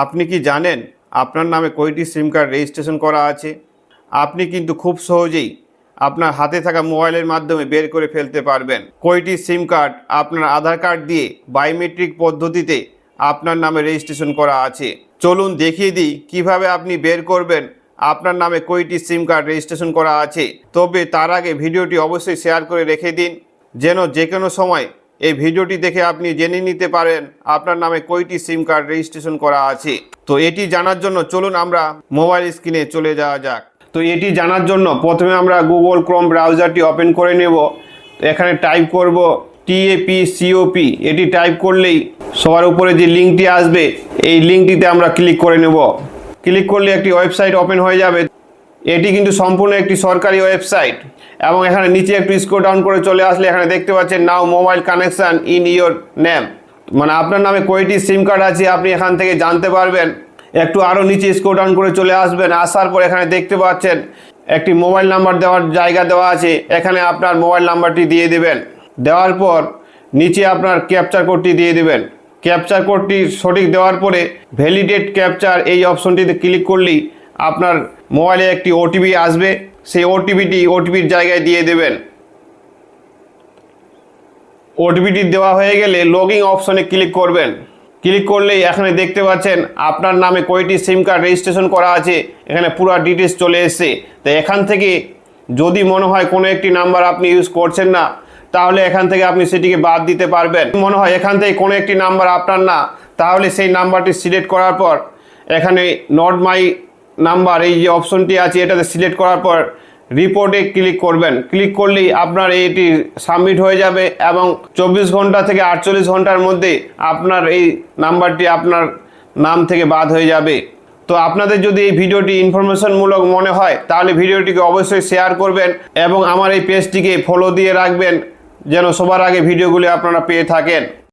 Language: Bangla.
আপনি কি জানেন আপনার নামে কয়টি সিম কার্ড রেজিস্ট্রেশন করা আছে? আপনি কিন্তু খুব সহজেই আপনার হাতে থাকা মোবাইলের মাধ্যমে বের করে ফেলতে পারবেন কয়টি সিম কার্ড আপনার আধার কার্ড দিয়ে বায়োমেট্রিক পদ্ধতিতে আপনার নামে রেজিস্ট্রেশন করা আছে। চলুন দেখিয়ে দিই কিভাবে আপনি বের করবেন আপনার নামে কয়টি সিম কার্ড রেজিস্ট্রেশন করা আছে। তবে তার আগে ভিডিওটি অবশ্যই শেয়ার করে রেখে দিন, যেন যে কোনো সময় এই ভিডিওটি দেখে আপনি জেনে নিতে পারেন আপনার নামে কয়টি সিম কার্ড রেজিস্ট্রেশন করা আছে। তো এটি জানার জন্য চলুন আমরা মোবাইল স্ক্রিনে চলে যাওয়া যাক। তো এটি জানার জন্য প্রথমে আমরা গুগল ক্রোম ব্রাউজারটি ওপেন করে নেব। এখানে টাইপ করব TAPCOP। এটি টাইপ করলেই সবার উপরে যে লিঙ্কটি আসবে এই লিঙ্কটিতে আমরা ক্লিক করে নেব। ক্লিক করলে একটি ওয়েবসাইট ওপেন হয়ে যাবে। এটি কিন্তু সম্পূর্ণ একটি সরকারি ওয়েবসাইট এবং এখানে নিচে একটু স্ক্রল ডাউন করে চলে আসলে এখানে দেখতে পাচ্ছেন now mobile connection in your name, মানে আপনার নামে কয়টি সিম কার্ড আছে আপনি এখান থেকে জানতে পারবেন। একটু আরও নিচে স্ক্রল ডাউন করে চলে আসবেন, আসার পর এখানে দেখতে পাচ্ছেন একটি মোবাইল নাম্বার দেওয়ার জায়গা দেওয়া আছে। এখানে আপনার মোবাইল নাম্বারটি দিয়ে দেবেন। দেওয়ার পর নিচে আপনার ক্যাপচার কোডটি দিয়ে দেবেন। ক্যাপচার কোডটি সঠিক দেওয়ার পরে ভ্যালিডেট ক্যাপচার এই অপশনটিতে ক্লিক করলেই আপনার মোবাইলে একটি ওটিপি আসবে। সেই ওটিপির জায়গায় দিয়ে দেবেন। ওটিপিটি দেওয়া হয়ে গেলে লগইন অপশনে ক্লিক করবেন। ক্লিক করলেই এখানে দেখতে পাচ্ছেন আপনার নামে কয়টি সিম কার্ড রেজিস্ট্রেশন করা আছে, এখানে পুরো ডিটেলস চলে এসেছে। তো এখান থেকে যদি মনে হয় কোনো একটি নাম্বার আপনি ইউজ করছেন না, তাহলে এখান থেকে আপনি সেটিকে বাদ দিতে পারবেন। মনে হয় এখান থেকে কোনো একটি নাম্বার আপনার না, তাহলে সেই নাম্বারটি সিলেক্ট করার পর এখানে নট মাই নাম্বার এই যে অপশনটি আছে এটাতে সিলেক্ট করার পর রিপোর্টে ক্লিক করবেন। ক্লিক করলেই আপনার এটি সাবমিট হয়ে যাবে এবং 24 ঘন্টা থেকে 48 ঘন্টার মধ্যে আপনার এই নাম্বারটি আপনার নাম থেকে বাদ হয়ে যাবে। তো আপনাদের যদি এই ভিডিওটি ইনফরমেশনমূলক মনে হয় তাহলে ভিডিওটিকে অবশ্যই শেয়ার করবেন এবং আমার এই পেজটিকে ফলো দিয়ে রাখবেন, যেন সবার আগে ভিডিওগুলি আপনারা পেয়ে থাকেন।